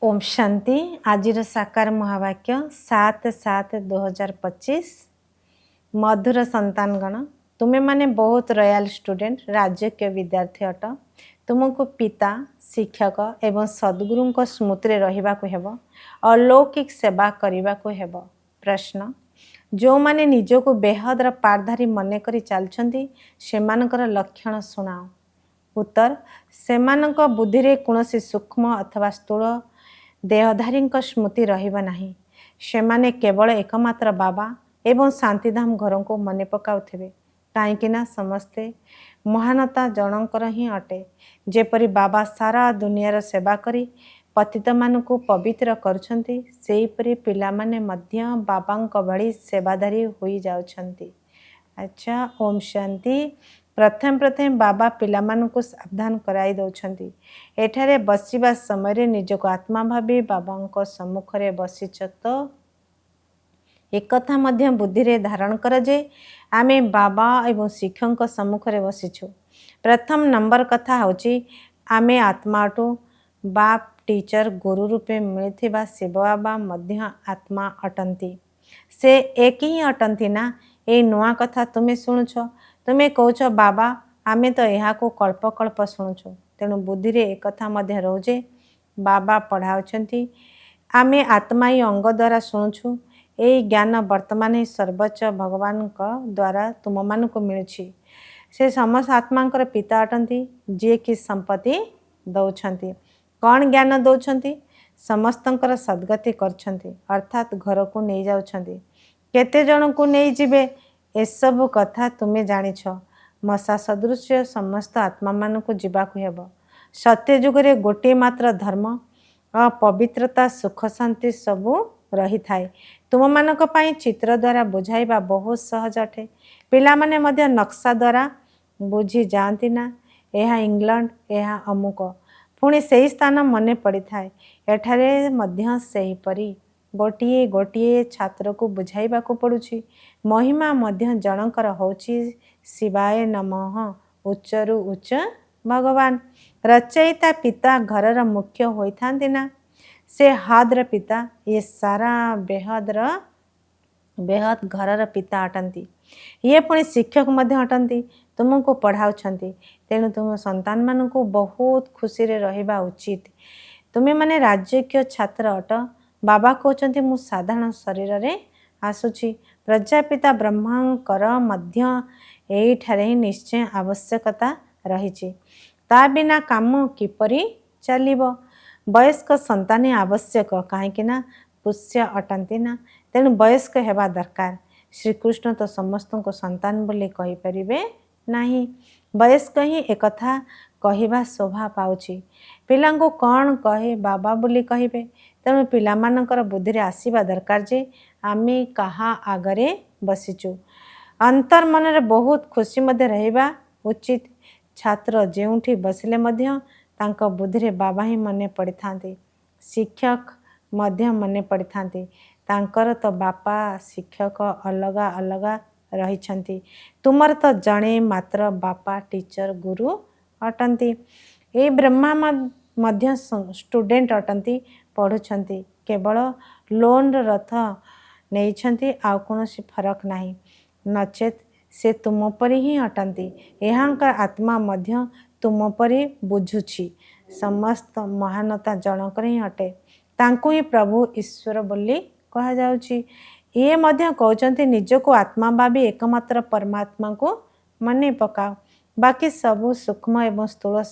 ओम शांति। आज साकार महावाक्य 7/7/2025। मधुर संतानगण, तुम्हें माने बहुत रॉयल स्टूडेंट राजकीय विद्यार्थी अट। तुमको पिता शिक्षक एवं सद्गुरु स्मृति रहा हेब, अलौकिक सेवा करने को हेब। प्रश्न, जो माने निज को बेहदर पारधारी मन करी चलछंती सेमानकर लक्षण सुनाओ। उत्तर, सेमानक बुद्धि रे कौनसी सूक्ष्म अथवा स्थूल देहधारी स्मृति रहिबा नाही। सेमाने केवल एकमात्र बाबा एवं शांतिधाम घर को मन पकाउथिबे, काईकिना समस्ते महानता जनकर ही अटे। जेपरी बाबा सारा दुनियार सेवा करी पतित मानकु पवित्र करुछंती, सेहीपरि पिलामाने मध्य बाबांक भଳି सेवाधारी होई जाउछंती। अच्छा, ओम शांति। प्रथम बाबा पिलामानकु सावधान कराई दौछंती। एठारे बसिबा समय निजको आत्मा भावी बाबांको सम्मुखरे बसिछ तो एकथा मध्य बुद्धि रे धारण कर जे आमे बाबा एवं शिक्षक सम्मुखरे बसिछु। प्रथम नंबर कथा होची आमे आत्माटू बाप टीचर गुरु रूपे मिलिथिबा शिव बाबा मध्य आत्मा अटंती। से एक ही अटंती ना। ए नुआ कथा तुम्हें शुणुछ, तुम्हें कौच बाबा आमे तो यहाँ को कल्प कल्प शुणुछु। तेणु बुद्धि रे एक कथा मध्य रोजे बाबा पढ़ाउछंती। आमे आत्मा ही अंग द्वारा शुणुछु। यही ज्ञान वर्तमान ही सर्वोच्च भगवान का द्वारा तुम मान को मिलुछि। से समस्त आत्मांकर पिता अटंती, जे कि संपत्ति दौछंती। कौन ज्ञान दौछंती? समस्तंकर सद्गति करछंती, अर्थात घर को नहीं जाउछंती। केते जन को नहीं जिबे ए सब कथा तुमे जानिछ। मशा सदृश समस्त आत्मा मान को जीवाकु हेब। सत्य जुगरे गोटे मात्र धर्म पवित्रता सुख शांति सबू रही थाए। तुम मानक पई चित्र द्वारा बुझाइबा बहुत सहज अटे। पिला माने मध्य नक्शा द्वारा बुझी जाती ना, यह इंग्लैंड यह अमुक, पुणी से स्थान मन पड़ी थाए। एठारे मध्य सही परी गोटिए गोटिए छात्र को बुझाइबा को पड़ुछि। महिमा मध्य जनकर होछि शिवाय नमः, उच्चरु उच्च भगवान। रचयिता पिता घरर मुख्य होइथांती ना, से हाद्र पिता ये सारा बेहद घरर पिता अटंती। ये पुणी शिक्षक मध्य अटंती, तुमको पढ़ाउछंती। तेणु तुम संतान मान को बहुत खुशी रे रहिबा उचित। तुम्हें माने राजकीय छात्र अट। बाबा कहते मु साधारण शरीर रे आसुची। प्रजापिता ब्रह्मांकर मध्य एठारे ही निश्चय आवश्यकता रही। ता बिना काम किपरि चलिबो? वयस्क संतान आवश्यक, कहीं पुष्य अटंती ना। तेणु वयस्क हेबा दरकार। श्रीकृष्ण तो समस्त को संतान बोली कहि परिबे नाही। वयस्क ही एकथा कहवा शोभा पाउछि। पिलांको कौन कहे बाबा बोली कहिबे। तेणु पिलामानकर बुद्धि रे आसीबा दरकार जे आमे कहा आगरे बसिचु। अंतर मन रे बहुत खुशी मध्य रहिबा उचित। छात्र जेउठी बसिले मध्य तांका बुद्धि रे बाबा ही मने पड़ी थांती, शिक्षक मध्य मने पड़ी थांती। तांकर तो बापा शिक्षक अलगा अलगा रही छंती। तुमर तो जणे मात्र बापा टीचर गुरु अटंती। ए ब्रह्मा मध्य स्टूडेंट अटंती, पढ़ुछंती। केवल लोन रथ नहीं छंती, आउ कोनोसी फरक नहीं। नचेत से तुम परी ही अटंती। यहांकर आत्मा मध्य तुम परी बुझुछि। समस्त महानता जनकर ही अटे। तांकु ही प्रभु ईश्वर बोली कहा जाउछि। ये मध्य कहउछंती निज को आत्मा भावी एकमात्र परमात्मा को मने पकाओ। बाकी सबू सूक्ष्म एवं स्थूल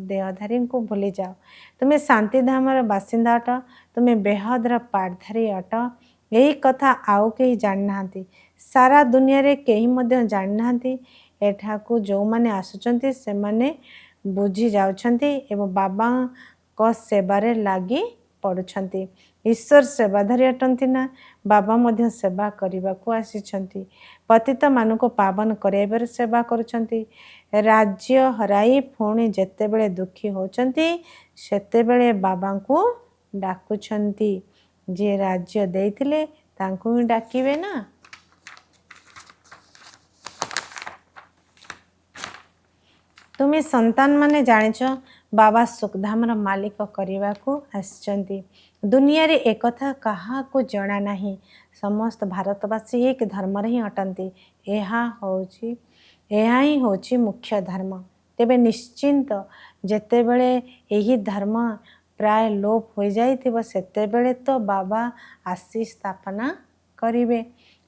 देहधारी को भूली जाओ। तुम्हें शांतिधाम बासिंदा अट। तुम्हें बेहदर पाठधारी अट। यही कथा आउ कहीं जानी नांती। सारा दुनिया रे कहीं मध्य जानी नांती। एठाकू जो माने आसुचंती से माने बुझी जाउछंती एवं बाबा को सेवारे लागी पड़ुछंती। ईश्वर सेवाधारी अटंती ना। बाबा मध्य सेवा करने को आसीछंती। पतित मान को पावन कराइबार सेवा करुछंती। राज्य हराई पुणी जेतेबेले दुखी होचंती सेतेबेले बाबा को डाकुछंती। जे राज्य देइथिले तांको ही डाकिबे ना। तुम्हें संतान माने जानिछ बाबा सुखधामर मालिक करने को आसचंती। दुनिया रे एक कथा कहा को जना नहीं, समस्त भारतवासी एक धर्म ही अटंती। यह ही होची मुख्य धर्म। तेबे निश्चिंत जेतेबेले यही धर्म प्राय लोप हो जाइथिबो सेतेबेले तो बाबा आसी स्थापना करिवे।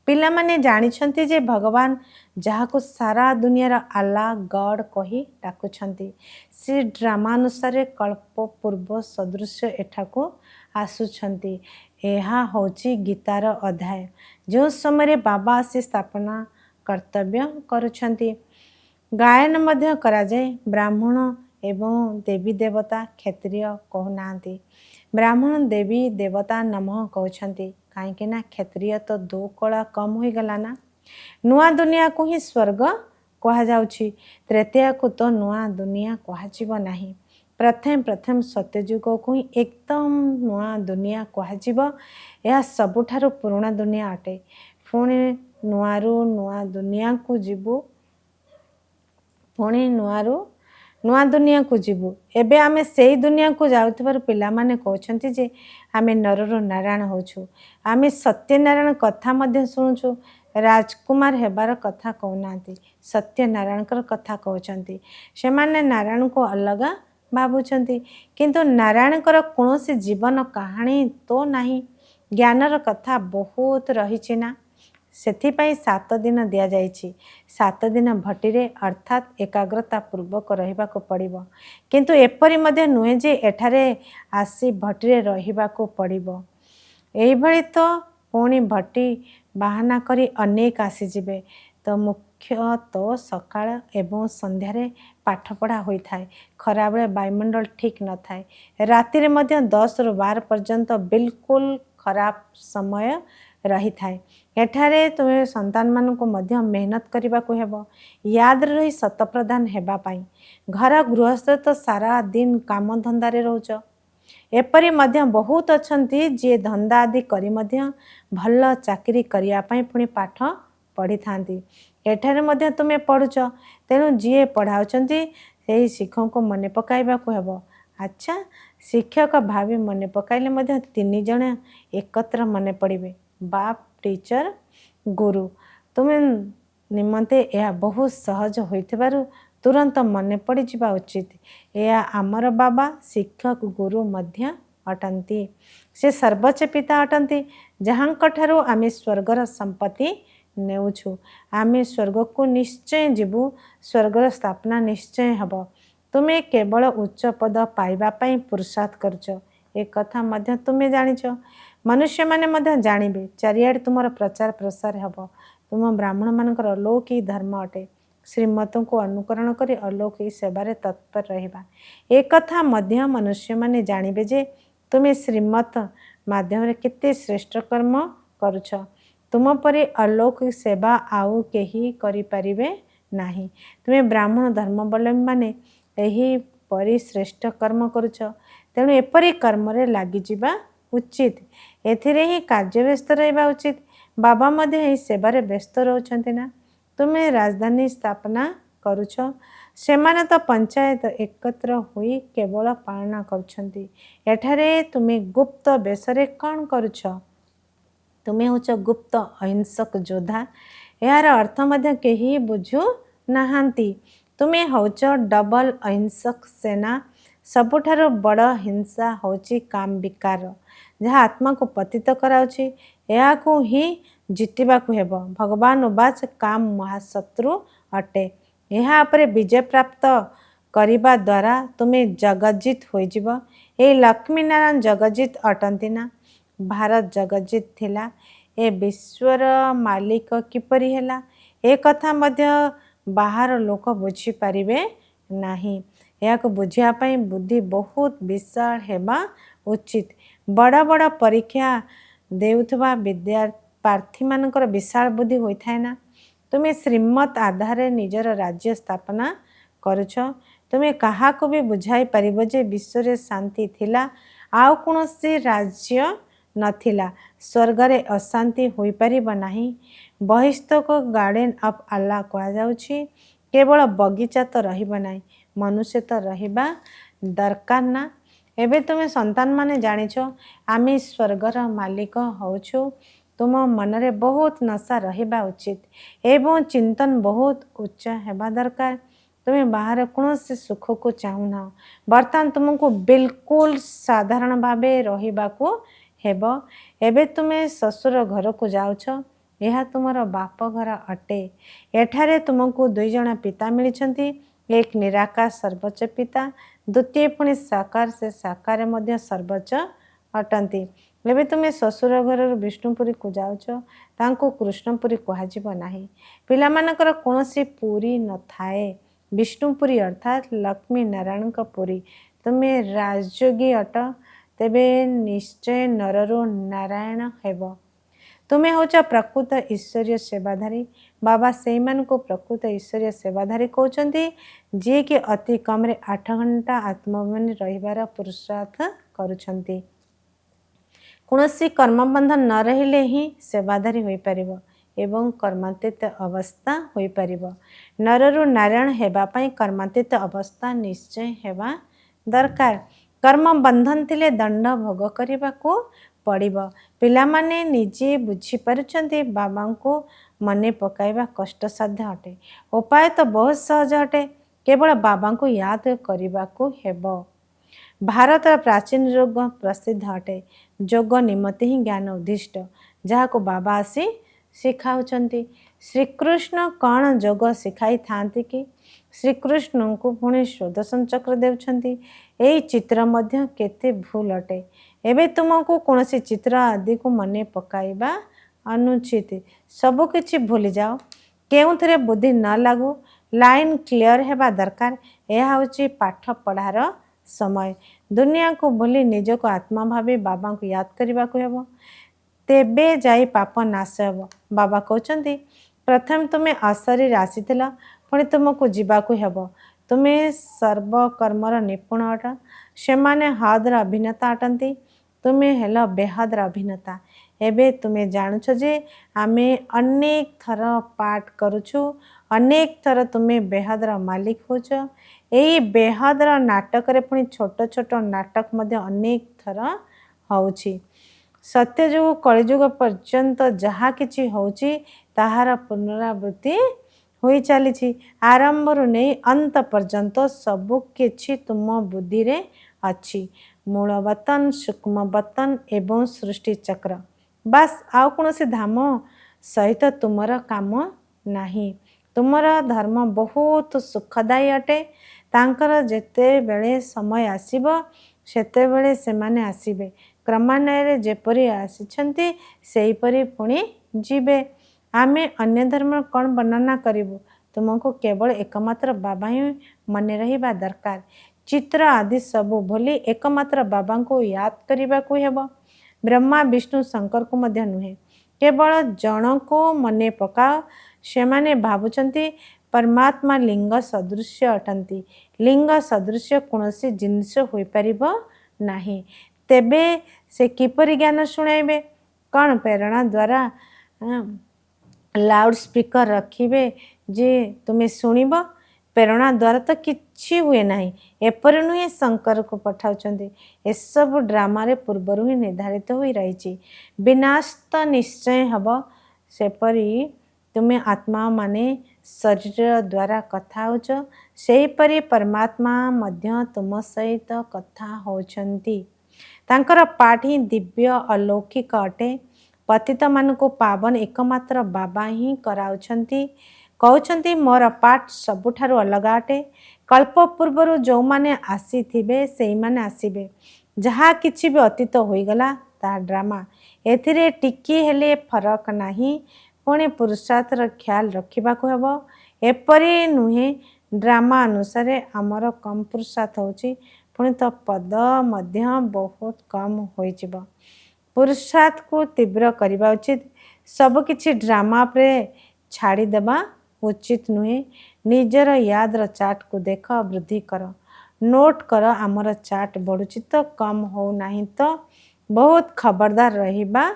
पिलामाने जानिछंती जे भगवान जहाको सारा दुनियार आल्ला गॉड कही डाकुछंती से ड्रामानुसार कल्प पूर्व सदृश एठाको आसुछंती। एहा होची गीतार अध्याय जो समय बाबा आसी स्थापना कर्तव्य करुछंती। गायन मध्य कराए। ब्राह्मण एवं देवी देवता क्षत्रिय कहूनाहांती, ब्राह्मण देवी देवता नमः कहउछंती। कहीं ना क्षत्रिय तो दो कला कम हो गला ना। नुआ दुनिया को ही स्वर्ग कहा जाउछि, तृतीया को तो नुआ दुनिया कहाजिब नाही। प्रथम प्रथम सत्ययुग को ही एकदम नुआ दुनिया कहाजिब। यह सबुठारु पुराना दुनिया अटे। पुणी नुआरू नुआ दुनिया को जीवु, पुणी नुआरू नुआ दुनिया को जीवु। एबे आमे सेही दुनिया को जाउथिबार पिला माने कहउछंती जे आमे नररो नारायण होछु। आमे सत्यनारायण कथा मध्य सुनुछु। राजकुमार हेबार कथा कहउनांती, सत्यनारायणकर कथा कहउछंती। से माने नारायण को अलग भाबुछंती, किंतु नारायणकर कोनोसी जीवन कहानी तो नाही। ज्ञानर कथा बहुत रहिछि ना, सेथिपाई 7 दिन दिया जाइछि। 7 दिन भट्टीरे अर्थात एकाग्रता पूर्वक रहिबाको पड़िबो, किंतु एपरि मध्य नुहे जे एठारे आसी भट्टीरे रहिबाको पड़िबो। एही भଳି तो पुणी भट्टी बाहाना करी अनेक आसीजिबे। तो मुख्य तो सकाळ एवं संध्यारे पाठपढ़ा होता है। खराबले वायुमंडल ठीक न थाए। राति मध्य 10 ରୁ 12 पर्यंत बिल्कुल खराब समय रही थाए। एठारे तुम्हें संतान मान को मध्य मेहनत करने को हेबो, याद रही सत प्रदान हेबा पाई। घर गृहस्थ तो सारा दिन काम धंदारे रोच। एपरी मध्य बहुत अछंती जे धंदा आदि करी मध्य भल चाकरी करिया पाई पुणी पाठ पढ़ी थांती। एठारे मध्य तुमे पढ़ुच, तेणु जी पढ़ाउछंती सेही शिक्षक को मने पकाइबा को हेबो। अच्छा, शिक्षक भावी मने पकाइले मध्य 3 जण एकत्र मने पड़िबे, बाप टीचर गुरु। तुमे निमंते यह बहुत सहज होइथिबारु तुरंत मने पड़ी जिबा उचित। यह आमर बाबा शिक्षक गुरु मध्य अटंती। से सर्वोच्च पिता अटंती, जहाँकठारु आमे स्वर्गर संपत्ति नेउछु। आमे स्वर्ग को निश्चय जीवु, स्वर्गर स्थापना निश्चय हब। तुमे केवल उच्च पद पाइबा पाई पुरुषार्थ करछ, एक कथा मध्य तुमे जानिछ। मनुष्य माने मध्य जानिबे, चारियाडे तुमर प्रचार प्रसार हब। तुम ब्राह्मण मानकर अलौकिक धर्म अटे। श्रीमतों को अनुकरण करी अलौकिक सेवारे तत्पर रहिबा। एक कथा मध्य मनुष्य माने जानिबे जे तुमे श्रीमत माध्यम रे केते श्रेष्ठ कर्म करुछ। तुम परि अलौकिक सेवा आउ केही करि परिबे नाही। तुमे ब्राह्मण धर्मावलंबी माने एही परि श्रेष्ठ कर्म करुछ, तेणु एपरि कर्म रे लागि जिबा उचित। एथिरे ही कार्य व्यस्त रहिबा उचित। बाबा मध्य एही सेवारे व्यस्त रहउछंती ना। तुमे राजधानी स्थापना करुछ, सेमाने तो पंचायत एकत्र होई केवल पालना करुछंती। एठारे तुमे गुप्त बेसरे कौन करुछ? तुमे होच गुप्त अहिंसक योद्धा। यार अर्थ मध्य केही बुझु नाहांती। तुमे होच डबल अहिंसक सेना। सबुठारो बड़ हिंसा होची काम विकार, जहाँ आत्मा को पतित कराउची। या को ही जितिबा को हेबो। भगवान उवाच काम महाशत्रु अटे। यहाँ अपरे विजय प्राप्त करिबा द्वारा तुमे जगज्जित होई जिवो। ए लक्ष्मी नारायण जगज्जित अटंती ना। भारत जगज्जित थिला, ए विश्वर मालिक किपरि हेला, ए कथा मध्य बाहर लोक बुझी पारिबे नाही। या को बुझिया पाई बुद्धि बहुत विशाल हेबा उचित। बड़ा बड़ा परीक्षा देउथबा विद्यार्थी मानकर विशाल बुद्धि होइथाय ना। तुमे श्रीमत आधार निजर राज्य स्थापना करुछ। तुमे कहा को भी बुझाई परिबो जे विश्व रे शांति थिला, आउ कोनोसी राज्य नथिला। स्वर्ग रे अशांति होई परिबो नाही। बहिस्थ को गार्डन ऑफ अल्लाह कहा जाउछि। केवल बगीचा तो रहिबो नाही, मनुष्य तो रहिबा दरकार ना। एबे तुम्हें संतान माने जानिछ आमे स्वर्गर मालिक होछु। तुम मनरे बहुत नशा रहिबा उचित एवं चिंतन बहुत उच्च हेबा दरकार। तुम्हें बाहर कौन से सुख को चाहूना बर्तमान तुमको बिल्कुल साधारण भावे रहिबाकू हेब। एबे तुम्हें ससुर घर को जाउछ यह तुमर बाप घर अटे। एठारे तुमको दुई जण पिता मिलिछंती एक निराकार सर्वोच्च पिता द्वितीय पुणी साकार से साकार मध्य सर्वोच्च अटंती। एबे तुम्हें ससुर घर विष्णुपुरी को जाउछ तांको कृष्णपुरी कहाजिब नाही। पिलामानकर कौनसी पुरी न थाए विष्णुपुरी अर्थात लक्ष्मी नारायण का पुरी। तुम्हें राजयोगी अट तेबे निश्चय नररु नारायण हेब। तुम्हें होचा प्रकृत ईश्वरीय सेवाधारी। बाबा से को प्रकृत ईश्वरीय सेवाधारी कहते जी कि अति कम 8 घंटा आत्मभिमानी रहिबार पुरुषार्थ करुछंती। कौनसी कर्मबंधन न रहिले ही सेवाधारी होई परिबो एवं कर्मातीत अवस्था होई परिबो। नररु नारायण हेबा पई कर्मातीत अवस्था निश्चय हेबा दरकार। कर्म बंधन थिले दंड भोग करिबाकू पड़िबो। पिलामाने निजे बुझी पारुछंती बाबा को मने पकाइबा कष्टसाध्य अटे। उपाय तो बहुत सहज अटे केवल बाबा को याद करिबाकू हेबो। भारत प्राचीन योग प्रसिद्ध अटे। योग निमते ही ज्ञान उद्दिष्ट जहाँ को बाबा आसी शिखाउछंती। श्रीकृष्ण कौन योग शिखाई थांती कि श्रीकृष्ण को पुणी सुदर्शन चक्र देउछंती। एई चित्र मध्य केते भूल अटे। एबे तुमको कौन सी चित्र आदि को मने पकाइबा अनुचित सबु किछि भूली जाओ। केउथरे बुद्धि न लागू लाइन क्लियर हेबा दरकार। यह होची पाठ पढ़ार समय। दुनिया को भूली निज को आत्मा भावी बाबा को याद करने को हेबो तेबे जाई पाप नाश हेबो। बाबा कहते प्रथम तुम्हें अशरीर आसीथिला पुणी तुमको जीवाकू हेबो। तुम्हें सर्वकर्मर निपुण अट सेमाने हदर अभिनेता अटंती। तुम्हें हेल बेहदर अभिनेता। एबे तुम्हें जानुछ जे आमे अनेक थर पाठ करुछु अनेक थर तुम्हें बेहदर मालिक होच। यही बेहदर नाटक रे पुणी छोट छोट नाटक मध्य अनेक थर होउछि। सत्ययुग कलियुग पर्यंत जहाँ किछि होउछि ताहार पुनरावृत्ति होई चली। आरंभर नहीं अंत पर्यंत सबु किछि तुम बुद्धि रे अच्छी। मूल बतन सूक्ष्म बतन एवं सृष्टि चक्र बस आउ कौन से धाम सहित तुमर काम नहीं। तुमर धर्म बहुत सुखदायी अटे। तांकर जेते बेले समय आसीबो सेते बेले से माने आसीबे। क्रमान्वये जेपरी आसीछंती सेहीपरी पुणी जीवे। आमे अन्य धर्म कौन वर्णना करिबु। तुमको केवल एकमात्र बाबा ही मने रहिबा दरकार। चित्र आदि सबू भूली एकमात्र बाबा को याद करने को हेबो। ब्रह्मा विष्णु शंकर को मध्य नुहे केवल जन को मने पकाओ। से माने भावुचंती परमात्मा लिंग सदृश अटंती। लिंग सदृश कौनसी जिनिस होई परिबो नाही। तेबे से किपरि ज्ञान शुणाइबे कौन प्रेरणा द्वारा लाउड स्पीकर रखिबे जे तुम्हें शुणिब। प्रेरणा द्वारा तो किछि हुए नाही। एपर नुहे शंकर को पठाउछंती। ए सब ड्रामा रे पूर्वरु ही निर्धारित होई रहिछि। विनाश तो निश्चय हबो सेपरी तुम्हें आत्मा माने शरीर द्वारा कथा होच सेहीपरि परमात्मा मध्य तुम सहित कथा होछंती। तांकर पाठ ही दिव्य अलौकिक अटे। पतित मान को पावन एकमात्र बाबा ही कराउछंती। कहउछंती मोर पाठ सबुठारु अलग अटे। कल्प पूर्वरु जो माने आसीथिबे सेही माने आसीबे। जहाँ किछि भी अतीत होईगला ता ड्रामा। एथिरे टिकी हेले फरक नाही। पुणी पुरुषार्थर ख्याल रखिबा को हेबो। एपरि नुहे ड्रामा अनुसार आमर कम पुरुषार्थ होची पुणी तो पद मध्य बहुत कम होइजिबो। पुरुषार्थ को तीव्र करवा उचित। सब किछि ड्रामा पे छाड़ी देबा उचित नुहे। निजर यादर चार्ट को देख वृद्धि कर नोट कर आमर चार्ट बढ़ुची तो कम हो नहीं तो बहुत खबरदार रहिबा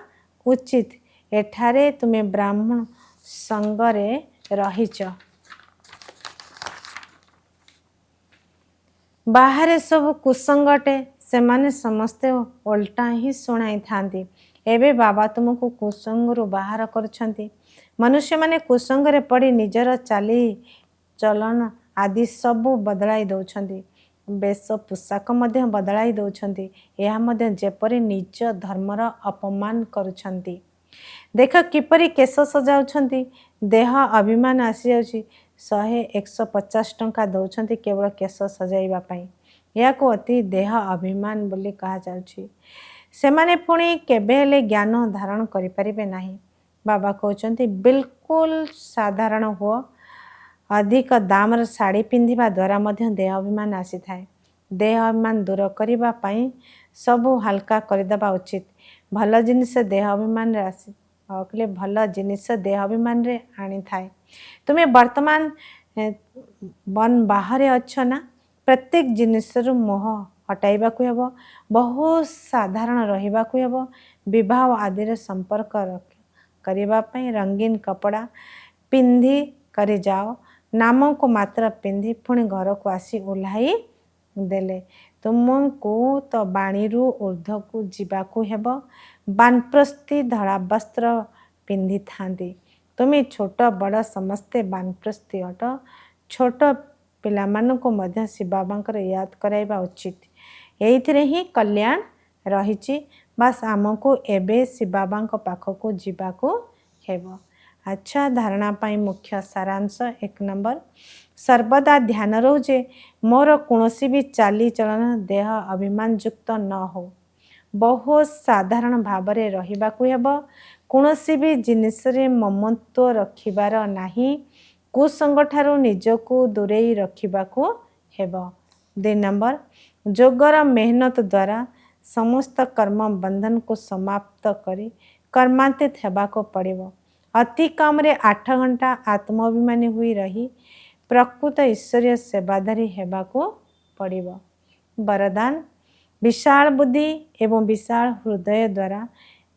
उचित। एठारे तुम्हें ब्राह्मण संगरे रहिच। बाहर सब कुसंगटे से समस्ते ओल्टा ही शुणाई था। एबे बाबा तुमको कुसंगरु बाहर कर मनुष्य माने कुसंगरे पड़ी निजर चाली चलन आदि सबू बदलाई दौरान बेश पोशाक बदलाई दौरान यह जेपरी निज धर्मर अपमान करुछंती। देख किपरि केश सजाउछंती देह अभिमान आसी जाउछि 100-150 टंका दौरान केवल केश सजाइबा पई या को अति देह अभिमान बोली कहा जाउछि। सेमाने पुणी केबेले ज्ञान धारण करि परिबे नाही। बाबा कहउछंती बिल्कुल साधारण हो अधिक दामर साड़ी पिंधिबा द्वारा मध्य देह अभिमान आसी थाए। देह अभिमान दूर करिबा पई सबु हल्का करदेबा उचित। भल जिनिस देह अभिमान रे आसी अकले भल जिनिस देह अभिमान रे आनी थाए। तुमे वर्तमान बन बाहर अच्छ ना प्रत्येक जिनिस रु मोह हटाइबा को हेबो। बहुत साधारण रहिबा को हेबो। विवाह आदि रे संपर्क करिबा पई रंगीन कपड़ा पिंधि करि जाओ। नाम को मात्र पिंधि पुणी घर को आसी ओल्हाई देले तुमको तो बाणी रु ऊर्ध को जीवा को हेबो। बानप्रस्थी धड़ा वस्त्र पिंधि थांती। तुम्हें छोट बड़ समस्ते बानप्रस्थी अट। छोट पिला माननको मध्य शिव बाबांकर याद कराइबा उचित। एइथिरे ही कल्याण रहिछि। बस आमको एबे शिव बाबांको पाखको जीवाको हेबो। अच्छा धारणा पाई मुख्य सारांश 1 नंबर सर्वदा ध्यान रहो जे मोर कोनोसी भी चाली चलन देह अभिमान युक्त न हो। बहुत साधारण भावरे रहिबा को हेबो। कोनोसी भी जिनिस रे ममत्व रखिबार नाही। कुसंगठारु निजको दूरेई रखिबा को हेबो। 2 नंबर जोगर मेहनत द्वारा समस्त कर्म बंधन को समाप्त करी कर्मांतित हेबा को पड़िबो। अति कम रे 8 घंटा आत्माभिमानी हुई रही प्रकृत ईश्वरीय सेवाधारी हेबा को पड़िबो। वरदान विशाल बुद्धि एवं विशाल हृदय द्वारा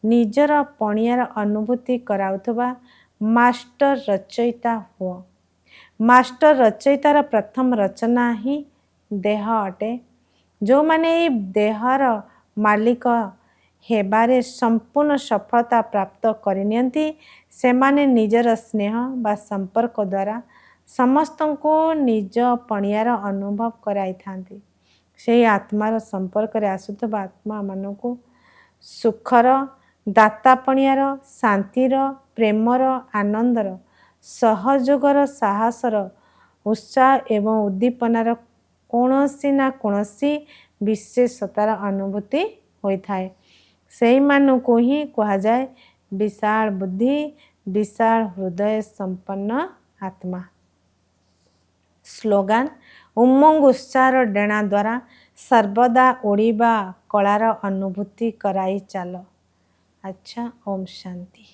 निजर पणियार अनुभूति कराउथबा मास्टर रचयिता हुआ। मास्टर रचयितार प्रथम रचना ही देह अटे। जो माने देहर मालिक हेबारे संपूर्ण सफलता प्राप्त करिनियंती से माने निजर स्नेह बा संपर्क द्वारा समस्त को निज पणियार अनुभव कराई थांती। से आत्मार संपर्क रे आसुथबा आत्मा मानको सुखर दाता पणियार शांतिर प्रेमर आनंदर सहयोगर साहसर उत्साह एवं उद्दीपनार कोनोसी ना कोनोसी विशेषतार अनुभूति होई थाए। सेही मानको ही कहा जाए विशाल बुद्धि विशाल हृदय संपन्न आत्मा। स्लोगान उमंग उत्साह डेणा द्वारा सर्वदा उड़ीबा कलार अनुभूति कराई चलो। अच्छा ओम शांति।